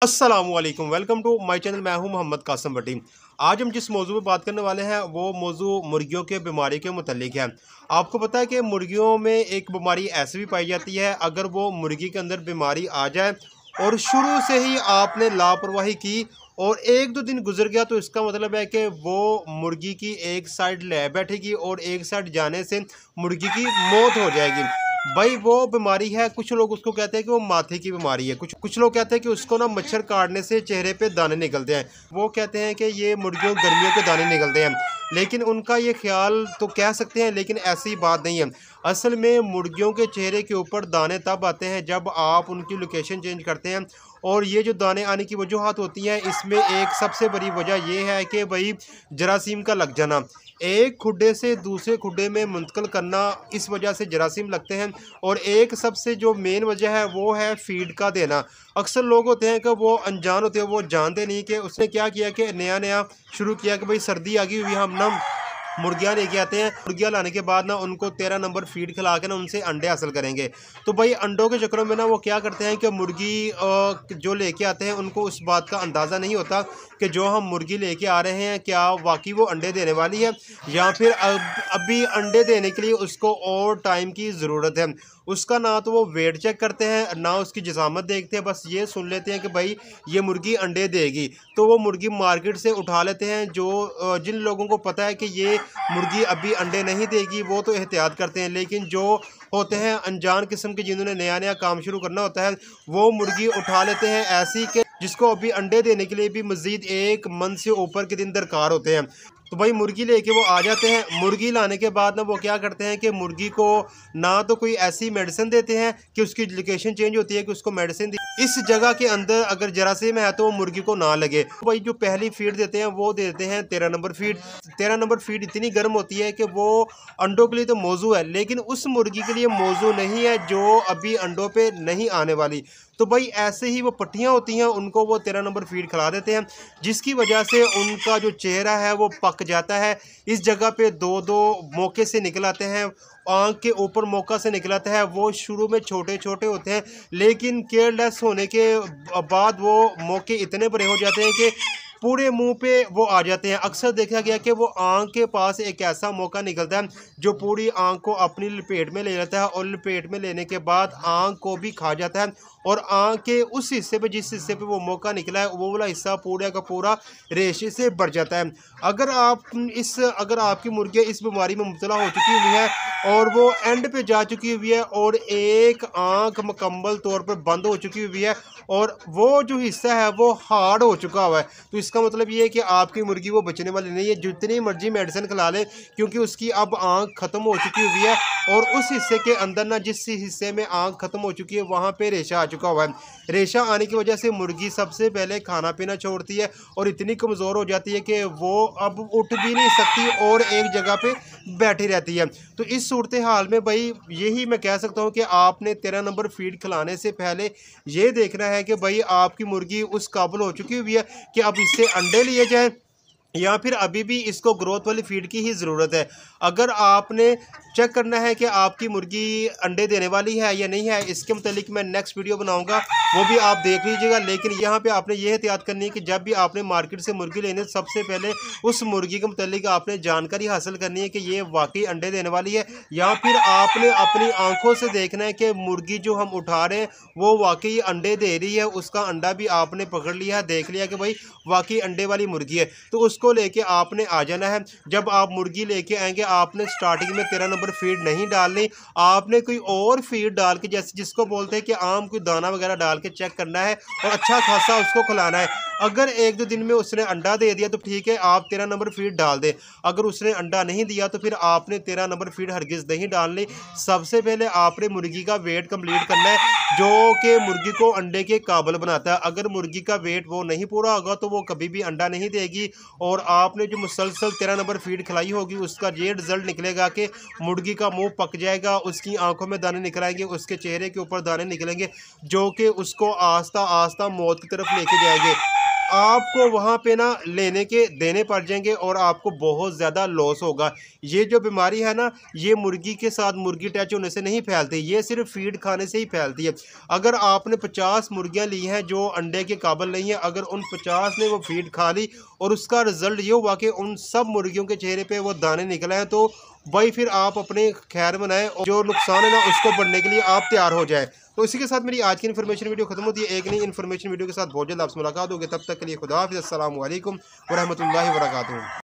अस्सलामुअलैकुम, welcome to my channel. मैं हूं मोहम्मद कासम भट्टी। आज हम जिस मौजू पर बात करने वाले हैं वो मौजू मुर्गियों के बीमारी के मुतल्लिक है। आपको पता है कि मुर्गियों में एक बीमारी ऐसी भी पाई जाती है, अगर वो मुर्गी के अंदर बीमारी आ जाए और शुरू से ही आपने लापरवाही की और एक दो दिन गुजर गया, तो इसका मतलब है कि वो मुर्गी की एक साइड ले बैठेगी और एक साइड जाने से मुर्गी की मौत हो जाएगी। भाई वो बीमारी है, कुछ लोग उसको कहते हैं कि वो माथे की बीमारी है, कुछ लोग कहते हैं कि उसको ना मच्छर काटने से चेहरे पे दाने निकलते हैं। वो कहते हैं कि ये मुर्गियों गर्मियों के दाने निकलते हैं, लेकिन उनका ये ख्याल तो कह सकते हैं, लेकिन ऐसी बात नहीं है। असल में मुर्गियों के चेहरे के ऊपर दाने तब आते हैं जब आप उनकी लोकेशन चेंज करते हैं, और ये जो दाने आने की वजूहत होती हैं, इसमें एक सबसे बड़ी वजह ये है कि भाई जरासीम का लग जाना, एक खुडे से दूसरे खुडे में मुंतकिल करना, इस वजह से जरासीम लगते हैं। और एक सबसे जो मेन वजह है वो है फीड का देना। अक्सर लोग होते हैं कि वो अनजान होते हैं, वो जानते नहीं कि उसने क्या किया कि नया नया शुरू किया कि भाई सर्दी आ गई हुई, हम ना मुर्गियाँ लेके आते हैं, मुर्गियाँ लाने के बाद ना उनको 13 नंबर फीड खिला के ना उनसे अंडे हासिल करेंगे। तो भाई अंडों के चक्करों में ना वो क्या करते हैं कि मुर्गी जो लेके आते हैं उनको उस बात का अंदाज़ा नहीं होता कि जो हम मुर्गी लेके आ रहे हैं क्या वाकई वो अंडे देने वाली है, या फिर अभी अंडे देने के लिए उसको और टाइम की ज़रूरत है। उसका ना तो वो वेट चेक करते हैं, ना उसकी जिसामत देखते हैं, बस ये सुन लेते हैं कि भाई ये मुर्गी अंडे देगी, तो वो मुर्गी मार्केट से उठा लेते हैं। जिन लोगों को पता है कि ये मुर्गी अभी अंडे नहीं देगी वो तो एहतियात करते हैं, लेकिन जो होते हैं अनजान किस्म के, जिन्होंने नया नया काम शुरू करना होता है, वो मुर्गी उठा लेते हैं ऐसी कि जिसको अभी अंडे देने के लिए भी मज़ीद 1 मंथ से ऊपर के दिन दरकार होते हैं। तो भाई मुर्गी लेके वो आ जाते हैं। मुर्गी लाने के बाद ना वो क्या करते हैं कि मुर्गी को ना तो कोई ऐसी मेडिसिन देते हैं कि उसकी लोकेशन चेंज होती है कि उसको मेडिसिन इस जगह के अंदर अगर जरासीम है तो वो मुर्गी को ना लगे। तो भाई जो पहली फीड देते हैं वो देते हैं 13 नंबर फीड। 13 नंबर फीड इतनी गर्म होती है कि वो अंडों के लिए तो मौजू है, लेकिन उस मुर्गी के लिए मौजू नहीं है जो अभी अंडों पे नहीं आने वाली। तो भाई ऐसे ही वो पट्टियाँ होती हैं, उनको वो 13 नंबर फीड खिला देते हैं, जिसकी वजह से उनका जो चेहरा है वो पक जाता है। इस जगह पे दो दो मौके से निकल आते हैं, आँख के ऊपर मौका से निकल आता है। वो शुरू में छोटे छोटे होते हैं, लेकिन केयरलेस होने के बाद वो मौके इतने बड़े हो जाते हैं कि पूरे मुंह पे वो आ जाते हैं। अक्सर देखा गया कि वो आँख के पास एक ऐसा मौका निकलता है जो पूरी आँख को अपनी लपेट में ले लेता है, और लपेट में लेने के बाद आँख को भी खा जाता है, और आँख के उस हिस्से पे, जिस हिस्से पे वो मौका निकला है, वो वाला हिस्सा पूरा का पूरा रेशे से भर जाता है। अगर आपकी मुर्गियाँ इस बीमारी में मुब्तला हो चुकी हुई है और वो एंड पे जा चुकी हुई है और एक आँख मुकम्मल तौर पर बंद हो चुकी हुई है और वो जो हिस्सा है वो हार्ड हो चुका हुआ है, तो इसका मतलब ये है कि आपकी मुर्गी वो बचने वाली नहीं है, जितनी मर्जी मेडिसिन खिला ले, क्योंकि उसकी अब आँख ख़त्म हो चुकी हुई है। और उस हिस्से के अंदर ना, जिस हिस्से में आँख ख़त्म हो चुकी है, वहाँ पे रेशा आ चुका हुआ है। रेशा आने की वजह से मुर्गी सबसे पहले खाना पीना छोड़ती है और इतनी कमज़ोर हो जाती है कि वो अब उठ भी नहीं सकती और एक जगह पे बैठी रहती है। तो इस सूरत हाल में भाई यही मैं कह सकता हूँ कि आपने 13 नंबर फीड खिलाने से पहले ये देखना है कि भाई आपकी मुर्गी उस काबिल हो चुकी हुई है कि अब इससे अंडे लिए जाएं, या फिर अभी भी इसको ग्रोथ वाली फीड की ही ज़रूरत है। अगर आपने चेक करना है कि आपकी मुर्गी अंडे देने वाली है या नहीं है, इसके मुतालिक मैं नेक्स्ट वीडियो बनाऊंगा, वो भी आप देख लीजिएगा। लेकिन यहाँ पे आपने ये एहतियात करनी है कि जब भी आपने मार्केट से मुर्गी लेनी है, सबसे पहले उस मुर्गी के मुतालिक आपने जानकारी हासिल करनी है कि ये वाकई अंडे देने वाली है, या फिर आपने अपनी आंखों से देखना है कि मुर्गी जो हम उठा रहे हैं वो वाकई अंडे दे रही है, उसका अंडा भी आपने पकड़ लिया, देख लिया कि भाई वाकई अंडे वाली मुर्गी है, तो उसको लेके आपने आ जाना है। जब आप मुर्गी लेके आएंगे, आपने स्टार्टिंग में 13 नंबर फीड नहीं डालनी, आपने कोई और फीड डाल के, जैसे जिसको बोलते हैं कि आम कोई दाना वगैरह डाल के चेक करना है और अच्छा खासा उसको खिलाना है। अगर एक दो दिन में उसने अंडा दे दिया तो ठीक है, आप 13 नंबर फीड डाल दें। अगर उसने अंडा नहीं दिया तो फिर आपने 13 नंबर फीड हरगिज़ नहीं डालनी। सबसे पहले आपने मुर्गी का वेट कंप्लीट करना है, जो कि मुर्गी को अंडे के काबिल बनाता है। अगर मुर्गी का वेट वो नहीं पूरा होगा तो वो कभी भी अंडा नहीं देगी, और आपने जो मुसलसल 13 नंबर फीड खिलाई होगी उसका ये रिजल्ट निकलेगा कि मुर्गी का मुंह पक जाएगा, उसकी आंखों में दाने निकल आएंगे, उसके चेहरे के ऊपर दाने निकलेंगे, जो कि उसको आस्ता आस्ता मौत की तरफ लेके जाएंगे। आपको वहाँ पे ना लेने के देने पड़ जाएंगे और आपको बहुत ज़्यादा लॉस होगा। ये जो बीमारी है ना, ये मुर्गी के साथ मुर्गी टच होने से नहीं फैलती, ये सिर्फ फीड खाने से ही फैलती है। अगर आपने 50 मुर्गियाँ ली हैं जो अंडे के काबिल नहीं है, अगर उन 50 ने वो फीड खा ली और उसका रिजल्ट ये हुआ कि उन सब मुर्गियों के चेहरे पे वो दाने निकले हैं, तो भाई फिर आप अपने खैर बनाएं और जो नुकसान है ना उसको बढ़ने के लिए आप तैयार हो जाए। तो इसी के साथ मेरी आज की इन्फॉर्मेशन वीडियो खत्म होती है। एक नई इन्फॉर्मेशन वीडियो के साथ बहुत जल्द आपसे मुलाकात होगी। तब तक के लिए खुदा हाफिज़। अस्सलामु अलैकुम व रहमतुल्लाहि व बरकातुहू।